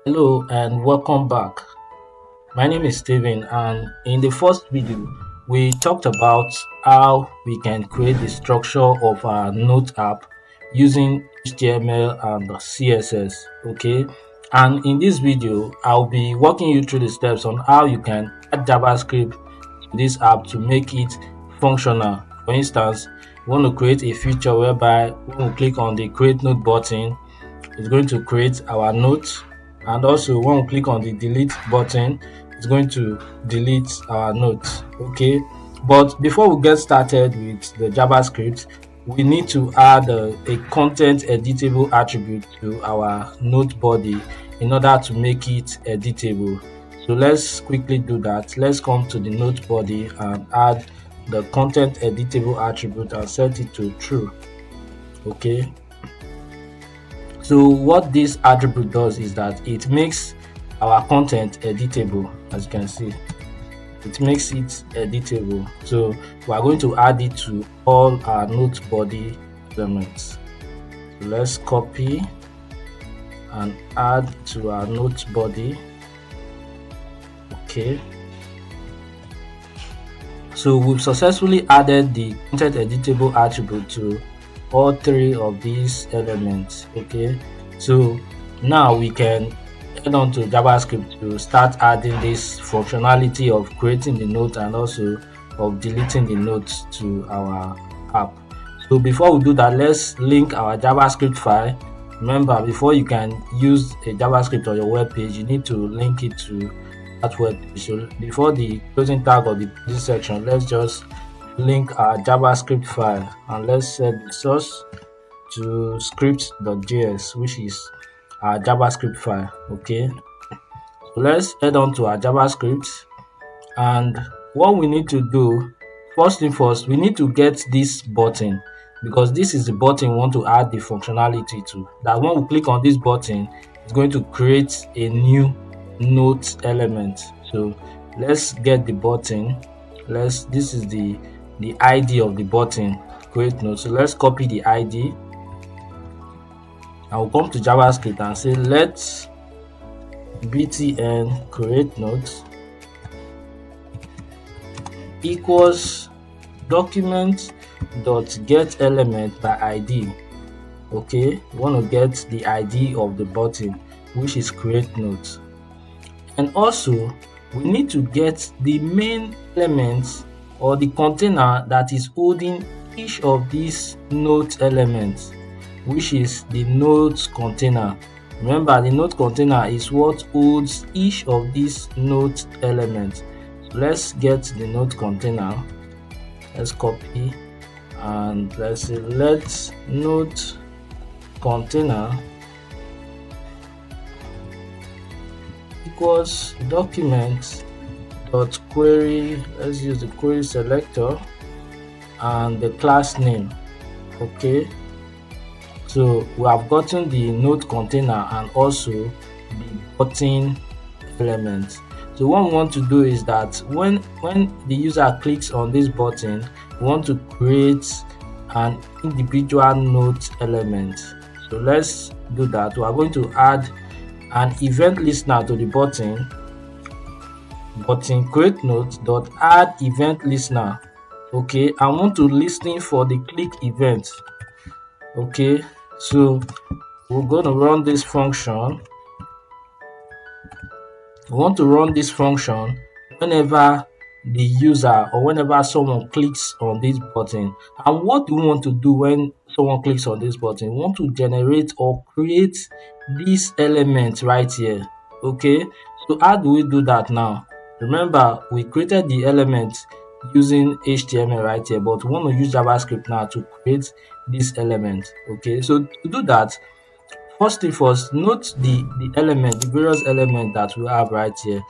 Hello and welcome back. My name is Steven, and in the first video, we talked about how we can create the structure of our Note app using HTML and CSS. Okay, and in this video, I'll be walking you through the steps on how you can add JavaScript to this app to make it functional. For instance, we want to create a feature whereby when we click on the Create Note button, it's going to create our note, and also when we click on the delete button, it's going to delete our note. Okay, but before we get started with the JavaScript, we need to add a content editable attribute to our note body in order to make it editable. So let's quickly do that. Let's come to the note body and add the content editable attribute and set it to true. Okay, so what this attribute does is that it makes our content editable. As you can see, it makes it editable. So we are going to add it to all our note body elements. So let's copy and add to our note body. Okay, so we've successfully added the content editable attribute to all three of these elements. Okay, so now we can head on to JavaScript to start adding this functionality of creating the note and also of deleting the notes to our app. So before we do that, let's link our JavaScript file. Remember, before you can use a JavaScript on your web page, you need to link it to that web page. So before the closing tag of this section, let's just link our JavaScript file and let's set the source to script.js, which is our JavaScript file. Okay, so let's head on to our JavaScript, and what we need to do, first thing first, we need to get this button, because this is the button we want to add the functionality to. That when we click on this button, it's going to create a new note element. So let's get the button. This is the ID of the button, create note. So let's copy the ID. I will come to JavaScript and say let btn create note equals document dot get element by ID. Okay, we want to get the ID of the button, which is create note, and also we need to get the main element or the container that is holding each of these note elements, which is the note container. Remember, the note container is what holds each of these note elements. So let's get the note container. Let's copy and let's say let note container equals document dot query. Let's use the query selector and the class name. Okay, so we have gotten the note container and also the button element. So what we want to do is that when the user clicks on this button, we want to create an individual note element. So let's do that. We are going to add an event listener to the button create note dot add event listener. Okay, I want to listen for the click event. Okay, so we're going to run this function. We want to run this function whenever the user or whenever someone clicks on this button. And what do we want to do when someone clicks on this button? We want to generate or create this element right here. Okay, so how do we do that now? Remember, we created the element using HTML right here, but we want to use JavaScript now to create this element. Okay, so to do that, first thing first, note the element, the various elements that we have right here.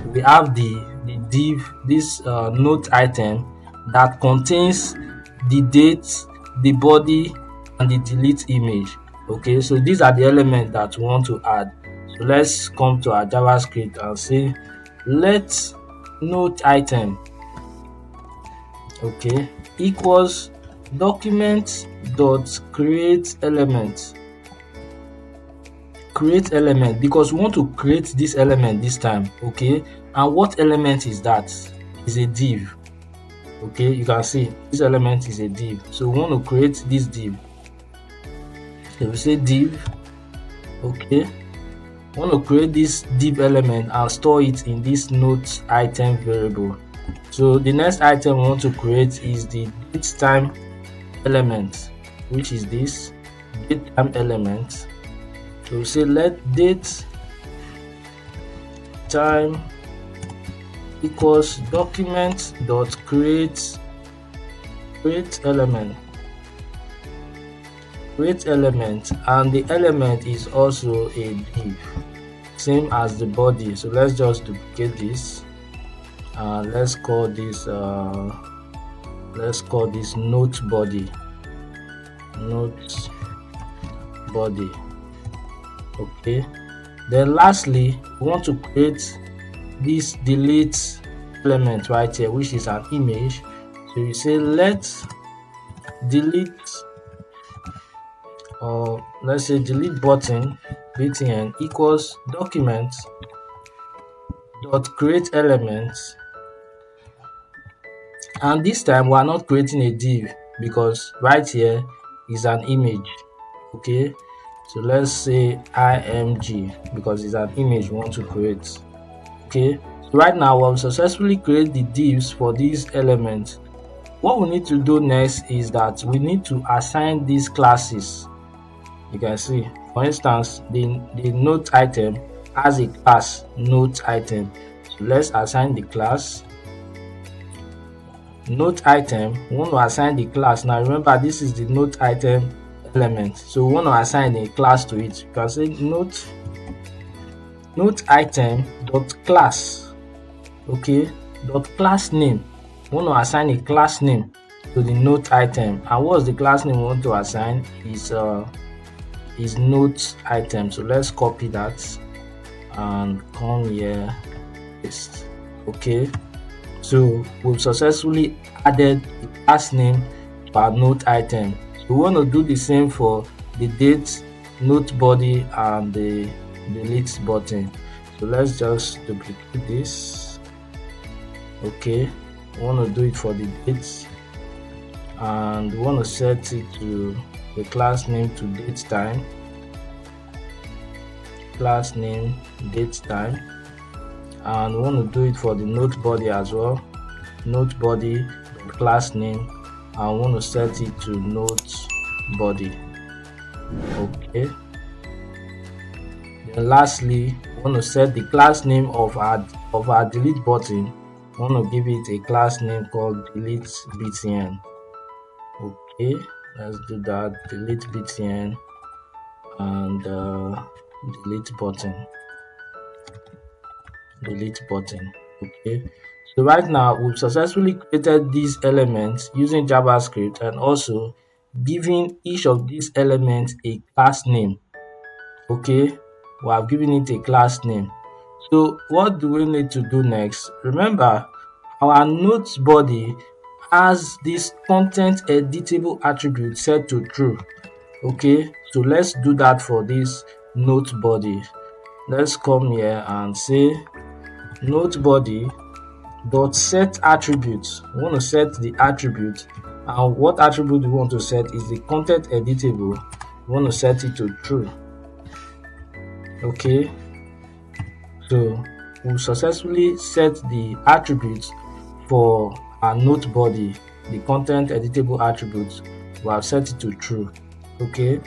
We have the div, this note item that contains the date, the body, and the delete image. Okay, so these are the elements that we want to add. So let's come to our JavaScript and say let note item, okay, equals document dot create element. create element because we want to create this element this time. Okay, and what element is that? Is a div. Okay, you can see this element is a div, so we want to create this div. So we say div. Okay, we want to create this div element and store it in this note item variable. So the next item we want to create is the date time element, which is this date time element. So we say let date time equals document dot create element, and the element is also a div, same as the body. So let's just duplicate this and let's call this note body. Okay, then lastly we want to create this delete element right here, which is an image. So you say let delete, or let's say delete button btn equals document dot create element, and this time we are not creating a div because right here is an image. Okay, so let's say img because it's an image we want to create. Okay, so right now we have successfully created the divs for these elements. What we need to do next is that we need to assign these classes. You can see, for instance, the note item has a class note item. So let's assign the class note item. We want to assign the class. Now remember, this is the note item element, so we want to assign a class to it. You can say note item dot class. Okay, dot class name. We want to assign a class name to the note item, and what's the class name we want to assign is note item. So let's copy that and come here, paste. Okay, so we've successfully added the class name to our note item. We want to do the same for the date, note body, and the delete button. So let's just duplicate this. Okay, we want to do it for the date, and we want to set it to the class name to date time, class name date time, and we want to do it for the note body as well, note body class name, and we want to set it to note body. Okay, then lastly we want to set the class name of our delete button. We want to give it a class name called delete btn. Okay, let's do that, delete btn and delete button. Okay, so right now we've successfully created these elements using JavaScript and also giving each of these elements a class name. Okay, we have given it a class name. So what do we need to do next? Remember, our note body has this content editable attribute set to true. Okay, so let's do that for this note body. Let's come here and say note body dot set attribute. We want to set the attribute, and what attribute we want to set is the content editable. We want to set it to true. Okay, so we successfully set the attributes for our note body, the content editable attributes. We have set it to true. Okay,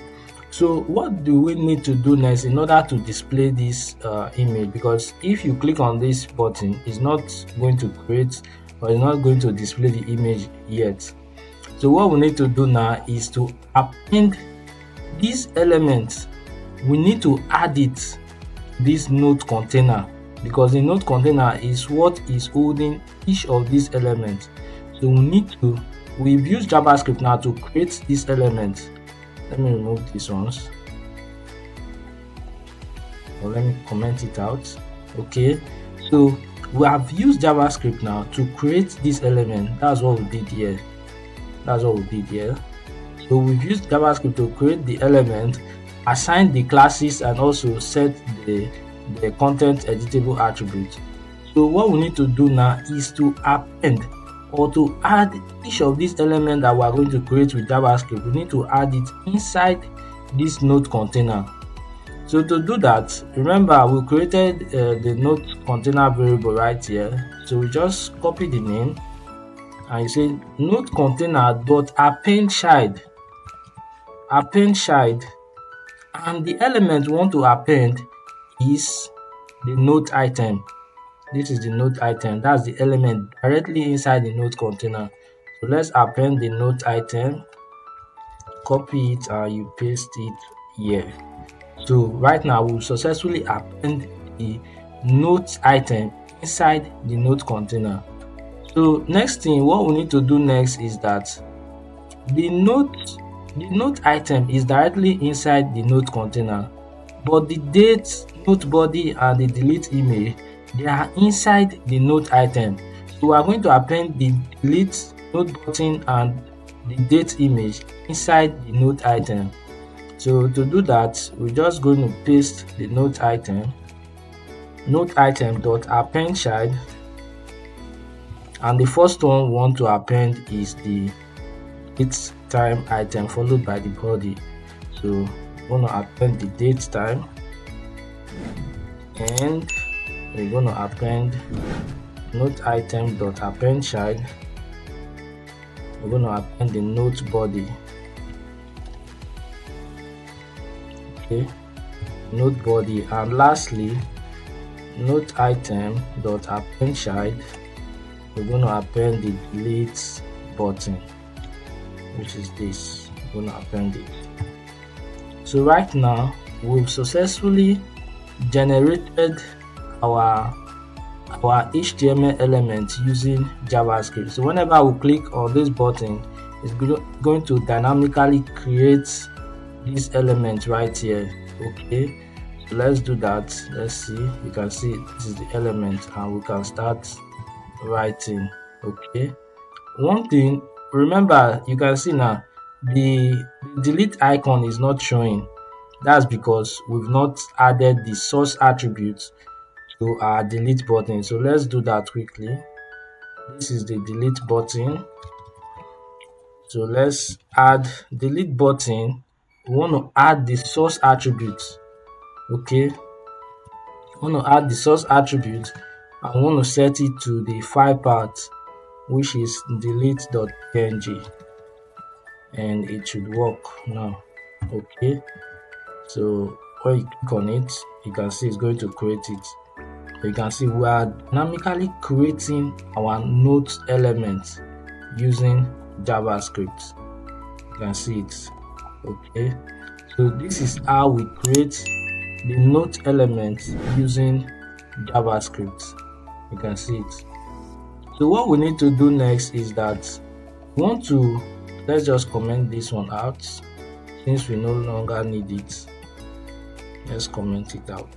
so what do we need to do next in order to display this image? Because if you click on this button, it's not going to create, or it's not going to display the image yet. So what we need to do now is to append these elements. We need to add it to this note container, because the note container is what is holding each of these elements. So we've used JavaScript now to create these elements. Let me remove these ones, or let me comment it out. Okay, so we have used JavaScript now to create this element. That's what we did here. So we've used JavaScript to create the element, assign the classes and also set the content editable attribute. So what we need to do now is to append or to add each of these elements that we are going to create with JavaScript. We need to add it inside this node container. So to do that, remember we created the node container variable right here. So we just copy the name and you say node container dot append child, and the element we want to append is the node item. This is the node item. That's the element directly inside the node container. So let's append the node item, copy it, and you paste it here. So right now we'll successfully append the node item inside the node container. So next thing, what we need to do next is that the node item is directly inside the node container, but the date, node body, and the delete image, they are inside the node item. So we are going to append the delete node button and the date image inside the node item. So to do that, we're just going to paste the node item dot append child, and the first one we want to append is the date time item followed by the body. So we're going to append the date time, and we're going to append node item dot append child. We're going to append the node body. Okay, node body, and lastly node item dot append child. We're going to append the delete button, which is this. We're going to append it. So right now we've successfully generated our HTML element using JavaScript. So whenever we click on this button, it's going to dynamically create this element right here. Okay, so let's do that. Let's see. You can see this is the element, and we can start writing. Okay, one thing, remember, you can see now the delete icon is not showing. That's because we've not added the source attribute to our delete button. So let's do that quickly. This is the delete button. So let's add delete button. We want to add the source attribute. Okay, we want to add the source attribute, and we want to set it to the file path, which is delete.png, and it should work now. Okay, so when you click on it, you can see it's going to create it. You can see we are dynamically creating our node element using JavaScript. You can see it. Okay, so this is how we create the node element using JavaScript. You can see it. So what we need to do next is that we want to, let's just comment this one out since we no longer need it. Let's comment it out.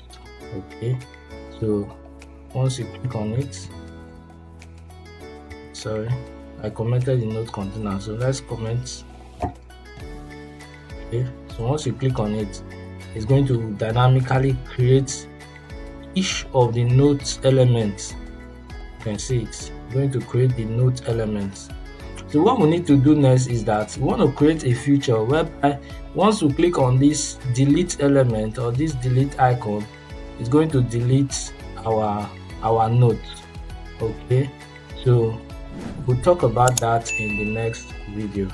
Okay, so once you click on it, sorry, I commented the node container, so let's comment. Okay, so once you click on it, it's going to dynamically create each of the node elements. You can see it's going to create the node elements. So what we need to do next is that we want to create a feature whereby once we click on this delete element or this delete icon, it's going to delete our node. Okay, so we'll talk about that in the next video.